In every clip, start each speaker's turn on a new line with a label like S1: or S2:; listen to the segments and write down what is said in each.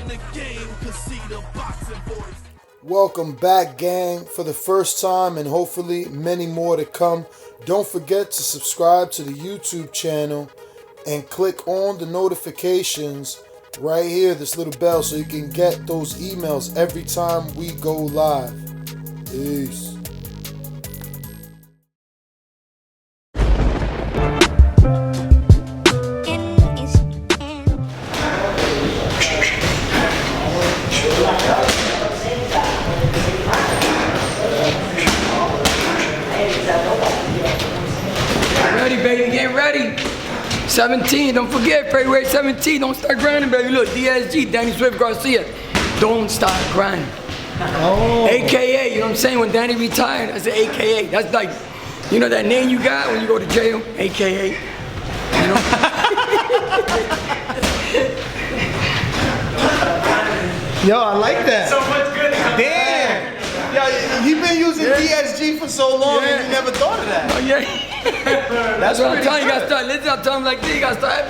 S1: the game can see the boxing voice.
S2: Welcome back, gang, for the first time and hopefully many more to come. Don't forget to subscribe to the YouTube channel and click on the notifications right here, this little bell, so you can get those emails every time we go live. Peace.
S3: Baby, get ready. 17, don't forget, February 17, don't start grinding, baby. Look, DSG, Danny Swift Garcia, don't start grinding.
S4: Oh.
S3: AKA, you know what I'm saying? When Danny retired, I said AKA. That's like, you know that name you got when you go to jail? AKA. You know?
S4: Yo, I like that.
S5: So much good.
S4: Damn. Yo, you've been using DSG for so long and you never thought of that.
S3: Oh, yeah. That's what I'm telling you. You gotta start listening. I'm telling like this. You gotta start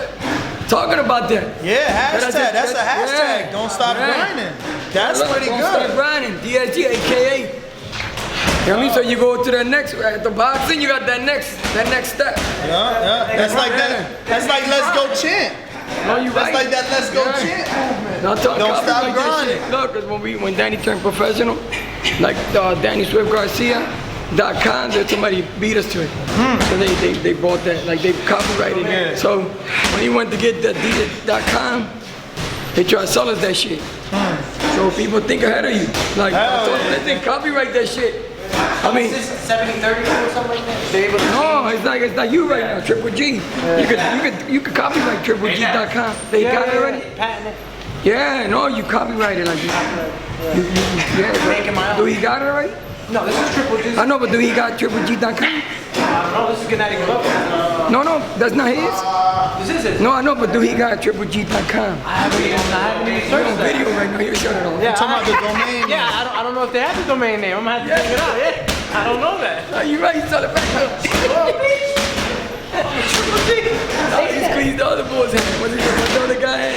S3: talking about that.
S4: Yeah, hashtag. That's a hashtag.
S3: Yeah.
S4: Don't stop grinding. That's pretty
S3: Don't
S4: good.
S3: stop grinding. DSG, AKA. You know what I mean? So you go to the next, at the boxing, you got that next step.
S4: Yeah. That's like that. That's like let's go chant.
S3: No, you
S4: That's
S3: right.
S4: like that let's go chant movement.
S3: No,
S4: Don't stop grinding.
S3: Look, cause when Danny turned professional, like Danny Swift Garcia.com, that somebody beat us to it. So they bought that, like they copyrighted it. So when he went to get the Adidas.com, they tried to sell us that shit. So people think ahead of you. Like, they think copyright that shit. I mean,
S5: 70-30 or something like that?
S3: no, it's like you right now, Triple G. You could copyright TripleG.com. They got it already.
S5: Patent it.
S3: Yeah, no, you copyrighted like this.
S5: Making my own.
S3: Do he got it already?
S5: No, this is Triple G.
S3: I know, but do he got TripleG.com?
S5: I don't know, this is Gennady Golovkin.
S3: No, that's not his.
S5: This is it.
S3: No, I know, but do he got TripleG.com?
S5: I haven't even
S3: We're
S5: searched
S3: on
S5: that.
S3: video right now. Here, shut it off.
S5: Yeah,
S4: Talking about the domain name.
S5: Yeah, I don't know if they have the domain name. I'm gonna have to check it out. Yeah, I don't know that.
S3: No, you're right. You sell it back up.
S5: Triple G.
S3: He squeezed the other boy's hand. What's the other guy hand?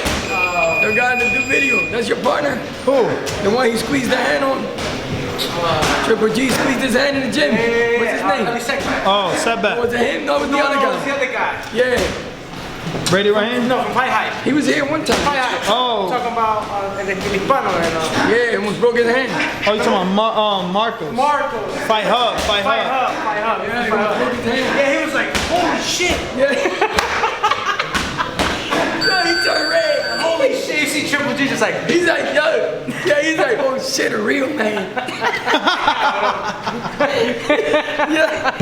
S3: The guy in the video. That's your partner?
S4: Who?
S3: The one he squeezed the hand on? Triple G squeezed his hand in the gym. What's his name?
S4: Oh, setback.
S3: Was it him? No, it was the other
S5: No,
S3: guy.
S5: it's the other guy.
S3: Yeah.
S4: Brady Ryan?
S5: No, from Fight Hype.
S3: He was here one time.
S5: Fight Hype.
S4: Oh.
S5: Talking about el hispano and
S3: Yeah, almost broke his hand.
S4: Oh, you talking about Marcos?
S5: Marcos.
S4: Fight Hub.
S5: Fight Hub.
S3: Yeah, he almost broke his hand.
S5: Yeah, he was like, holy shit.
S3: Yeah. No, he turned red.
S5: Holy shit. You see Triple G just like,
S3: He's like, yo. Yeah, he's like, oh shit, a real man. Yeah.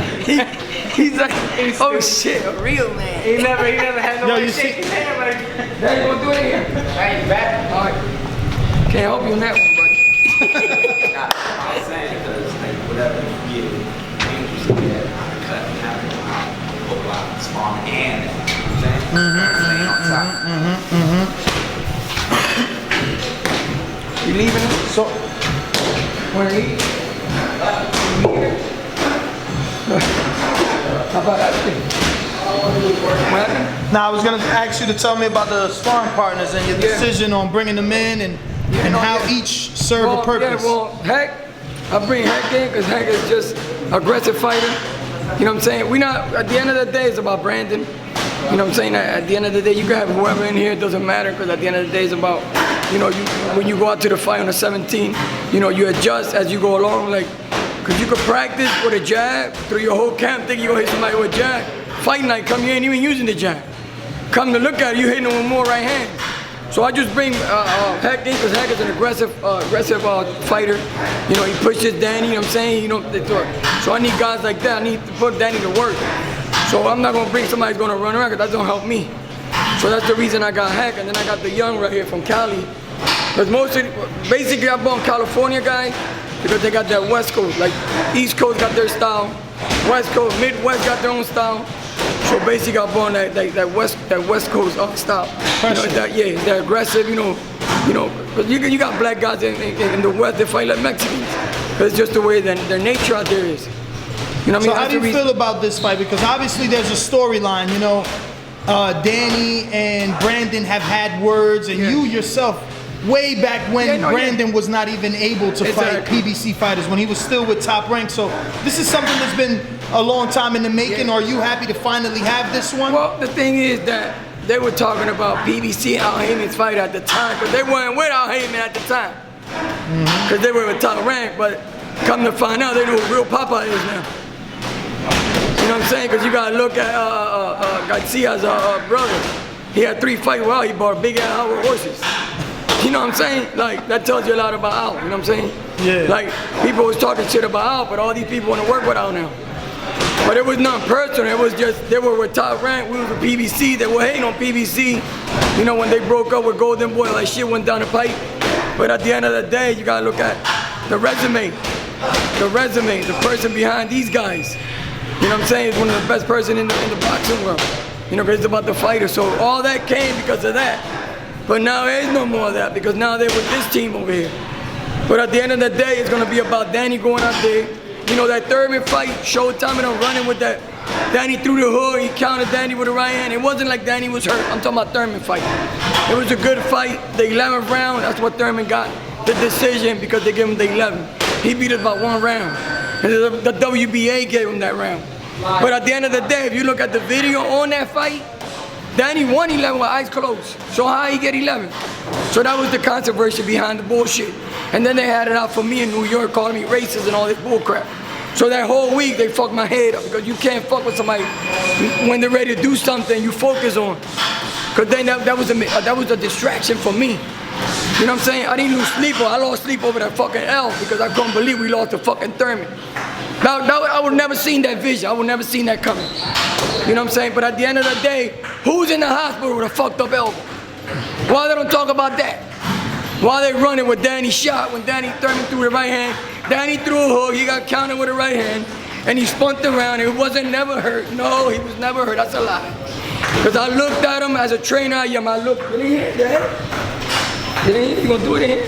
S3: He's like, oh shit, a real man.
S5: he never had no
S4: Yo, you
S5: shake his hand like.
S3: Now you gonna do it here? Hey, you back? All right. Can't help you on that one, buddy.
S6: I'm saying because like whatever you get dangerous to get cut and have it out, look like spawn and you know what I'm saying? Staying on top.
S3: You leaving it?
S4: So,
S3: Wanna leave? How about that thing? What happened?
S4: now I was gonna ask you to tell me about the sparring partners and your decision on bringing them in and how each serve a purpose.
S3: Yeah, well, Heck, I bring Heck in because Heck is just aggressive fighter. You know what I'm saying? We not, at the end of the day, it's about branding. You know what I'm saying? At the end of the day, you can have whoever in here, it doesn't matter, because at the end of the day, it's about, you know, when you go out to the fight on the 17th, you know, you adjust as you go along, like, because you could practice with a jab through your whole camp, thinking you're going to hit somebody with a jab. Fight night, come, you ain't even using the jab. Come to look at it, you hitting them with more right hand. So I just bring Heck in, because Heck is an aggressive fighter. You know, he pushes Danny, you know what I'm saying? You know, so I need guys like that. I need to put Danny to work. So I'm not gonna bring somebody who's gonna run around, because that don't help me. So that's the reason I got Heck, and then I got the young right here from Cali. Because basically I bought California guys, because they got that West Coast. Like East Coast got their style, West Coast, Midwest got their own style. So basically I bought that West Coast style. You know, they're aggressive, you know, because you got black guys in the West that fight like Mexicans. It's just the way their nature out there is. You know what I mean?
S4: So how do you feel about this fight? Because obviously there's a storyline, you know. Danny and Brandon have had words, and you yourself way back when Brandon was not even able to fight
S3: Exactly.
S4: PBC fighters, when he was still with Top Rank. So this is something that's been a long time in the making. Are you happy to finally have this one?
S3: Well, the thing is that they were talking about PBC Al Haymon's fight at the time, because they weren't with Al Haymon at the time, because they were with Top Rank. But come to find out, they know who real Papa is now. You know what I'm saying? Because you gotta look at Garcia's brother. He had 3 fights. Well, he bought big ass horses. You know what I'm saying? Like, that tells you a lot about Al. You know what I'm saying?
S4: Yeah.
S3: Like, people was talking shit about Al, but all these people want to work with Al now. But it was not personal. It was just, they were with Top Rank, we was with PBC. They were hating on PBC. You know, when they broke up with Golden Boy, like shit went down the pipe. But at the end of the day, you gotta look at the resume. The person behind these guys. You know what I'm saying? Is one of the best person in the boxing world. You know, because it's about the fighter. So all that came because of that. But now there is no more of that, because now they're with this team over here. But at the end of the day, it's gonna be about Danny going out there. You know, that Thurman fight, Showtime and I'm running with that. Danny threw the hood, he countered Danny with the right hand. It wasn't like Danny was hurt. I'm talking about Thurman fight. It was a good fight. The 11th round, that's what Thurman got the decision, because they gave him the 11th. He beat us by 1 round. And the WBA gave him that round. But at the end of the day, if you look at the video on that fight, Danny won 11 with eyes closed. So how he get 11? So that was the controversy behind the bullshit. And then they had it out for me in New York, calling me racist and all this bullcrap. So that whole week they fucked my head up, because you can't fuck with somebody when they're ready to do something you focus on. Because then that was a distraction for me. You know what I'm saying? I didn't lose sleep, I lost sleep over that fucking L, because I couldn't believe we lost to fucking Thurman. I would never seen that vision. I would never seen that coming. You know what I'm saying? But at the end of the day, who's in the hospital with a fucked up elbow? Why they don't talk about that? Why they running with Danny shot when Danny Thurman threw the right hand? Danny threw a hook, he got counted with the right hand, and he spun around. It wasn't never hurt. No, he was never hurt. That's a lie. Because I looked at him as a trainer. I looked, did he hit that? Did he hit? You gonna do it in here?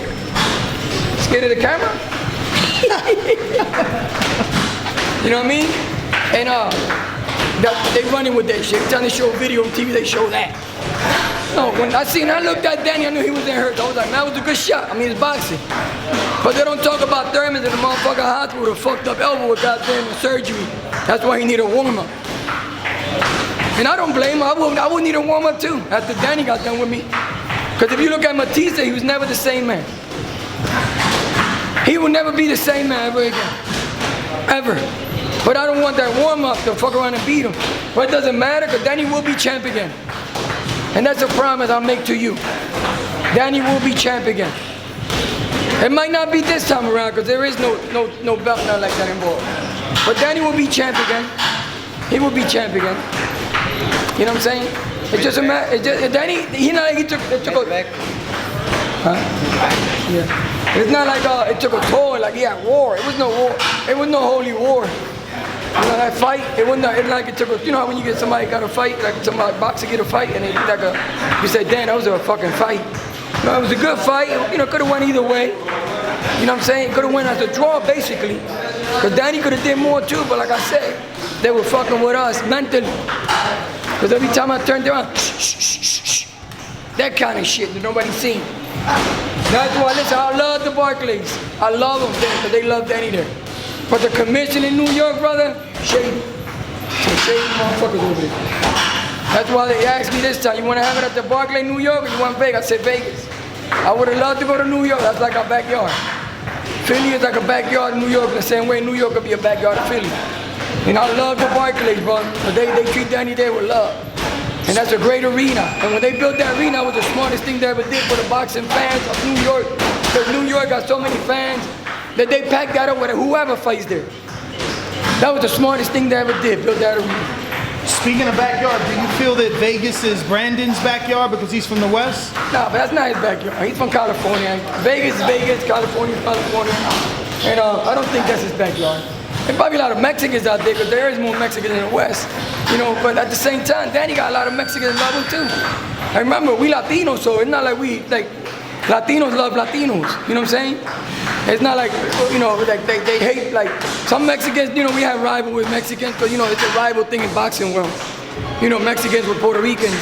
S3: Scared of the camera? You know what I mean? And they running with that shit. Every time they show a video on TV, they show that. No, when I looked at Danny, I knew he wasn't hurt. I was like, man, that was a good shot. I mean, it's boxing. But they don't talk about Thurman in the motherfucking hospital with a fucked up elbow with goddamn surgery. That's why he need a warm-up. And I don't blame him. I would need a warm-up too after Danny got done with me. Because if you look at Matisse, he was never the same man. He will never be the same man ever again. Ever. But I don't want that warm-up to fuck around and beat him. But it doesn't matter, because Danny will be champ again. And that's a promise I'll make to you. Danny will be champ again. It might not be this time around, because there is no belt not like that involved. But Danny will be champ again. He will be champ again. You know what I'm saying? It's just a matter. Danny, he took a back. Huh? Yeah. It's not like it took a toll, like he had war. It was no war. It was no holy war. You know, that fight, it wasn't like it took a, you know how when you get somebody got a fight, like somebody boxer get a fight, and they like you say, damn, that was a fucking fight. No, it was a good fight. You know, could have went either way. You know what I'm saying? Could have went as a draw, basically. Because Danny could have did more too, but like I said, they were fucking with us mentally. Because every time I turned around, shh, that kind of shit that nobody's seen. That's why, listen, I love the Barclays. I love them there, because they love Danny there. But the commission in New York, brother, shady. Some shady motherfuckers over there. That's why they asked me this time, you want to have it at the Barclays, New York, or you want Vegas? I said Vegas. I would have loved to go to New York. That's like our backyard. Philly is like a backyard in New York, the same way New York could be a backyard of Philly. And I love the Barclays, bro. But they treat Danny there with love. And that's a great arena. And when they built that arena, it was the smartest thing they ever did for the boxing fans of New York. Because New York got so many fans that they packed that up with whoever fights there. That was the smartest thing they ever did, build that arena.
S4: Speaking of backyard, do you feel that Vegas is Brandon's backyard because he's from the West?
S3: No, but that's not his backyard. He's from California. Vegas is Vegas, California is California. And I don't think that's his backyard. There's probably a lot of Mexicans out there, because there is more Mexicans in the West. You know, but at the same time, Danny got a lot of Mexicans love him too. I remember, we Latinos, so it's not like Latinos love Latinos, you know what I'm saying? It's not like, you know, like they hate, like, some Mexicans, you know, we have rival with Mexicans, because, you know, it's a rival thing in boxing world. You know, Mexicans with Puerto Ricans,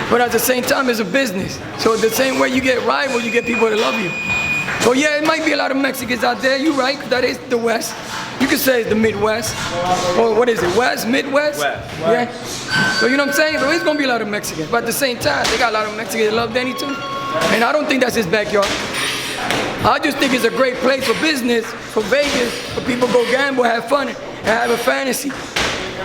S3: but at the same time, it's a business. So the same way you get rivals, you get people that love you. So yeah, it might be a lot of Mexicans out there. You're right, that is the West. You could say it's the Midwest. Or what is it, West, Midwest?
S6: West.
S3: Yeah. So you know what I'm saying? So it's gonna be a lot of Mexicans. But at the same time, they got a lot of Mexicans that love Danny too. And I don't think that's his backyard. I just think it's a great place for business, for Vegas, for people to go gamble, have fun, and have a fantasy.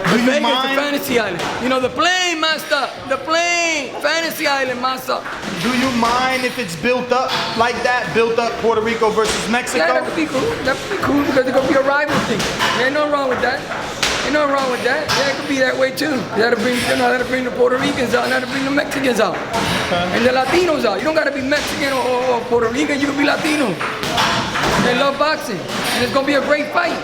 S3: Vegas, the fantasy island. You know, the plane, master. The plane, fantasy island, master.
S4: Do you mind if it's built up like that? Built up Puerto Rico versus Mexico?
S3: Yeah, that would be cool. That would be cool because it's going to be a rival thing. There ain't nothing wrong with that. Ain't nothing wrong with that. Yeah, it could be that way too. You gotta bring, that'll bring the Puerto Ricans out, that'll bring the Mexicans out. And the Latinos out. You don't gotta be Mexican or Puerto Rican, you can be Latino. They love boxing. And it's gonna be a great fight.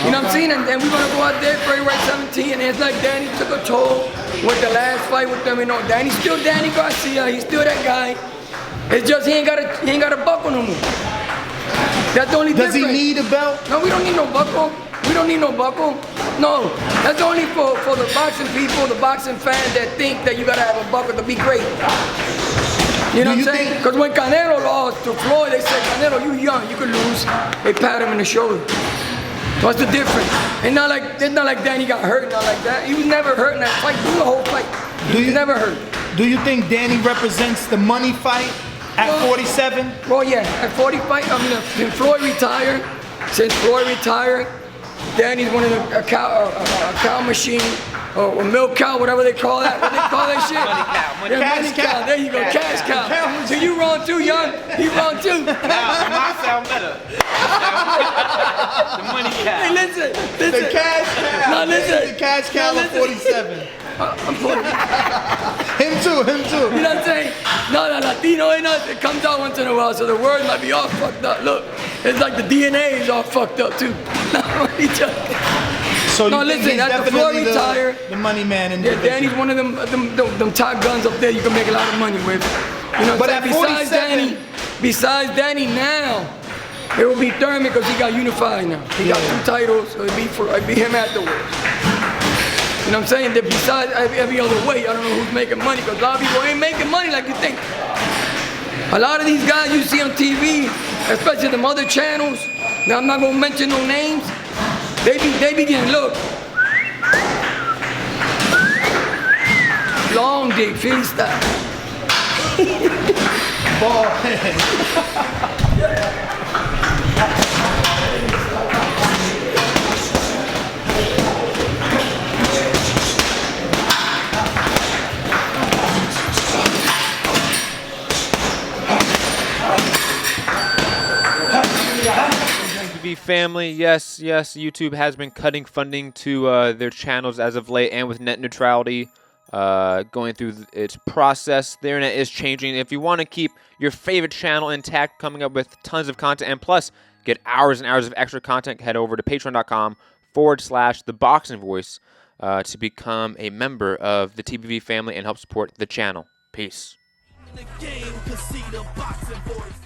S3: You know what I'm saying? And we're gonna go out there, February 17, and it's like Danny took a toll with the last fight with them. You know, Danny's still Danny Garcia, he's still that guy. It's just he ain't got a buckle no more. That's the only difference.
S4: Does he need a belt?
S3: No, we don't need no buckle. We don't need no buckle. No, that's only for the boxing people, the boxing fans that think that you gotta have a buckle to be great. You know what I'm saying? Because when Canelo lost to Floyd, they said, Canelo, you young, you could lose. They pat him in the shoulder. What's the difference? It's not like Danny got hurt, not like that. He was never hurt in that fight, through the whole fight. He was never hurt.
S4: Do you think Danny represents the money fight at 47?
S3: Well, yeah, at 45, I mean, since Floyd retired, Danny's one of the a cow machine or milk cow, whatever they call that. What they call that shit?
S6: Money cow.
S3: There you go, cash cow. So you wrong too, young. He wrong too.
S6: Mine sound better. The money cow.
S3: Hey, listen.
S4: The cash cow.
S3: No, listen.
S4: The cash cow at 47.
S3: I'm putting
S4: Him too.
S3: You know what I'm saying? No, Latino ain't nothing. It comes out once in a while, so the word might be all fucked up. Look, it's like the DNA is all fucked up too. No, he joking.
S4: So
S3: no, listen, after Floyd retired,
S4: the money man in
S3: yeah, Danny's one of them top guns up there you can make a lot of money with. You know what I'm saying? Besides Danny now, it will be Thurman because he got unified now. He got 2 titles, so it'd be him afterwards. You know what I'm saying? That besides every other way, I don't know who's making money because a lot of people ain't making money like you think. A lot of these guys you see on TV, especially them other channels, now I'm not gonna mention no names, they be getting, look, long dick, Philly style.
S4: ball head.
S7: Family, yes, YouTube has been cutting funding to their channels as of late, and with net neutrality going through its process, the internet is changing. If you want to keep your favorite channel intact, coming up with tons of content, and plus get hours and hours of extra content, head over to patreon.com/ThaBoxingVoice to become a member of the TBV family and help support the channel. Peace.
S1: In the game, 'cause see the boxing voice.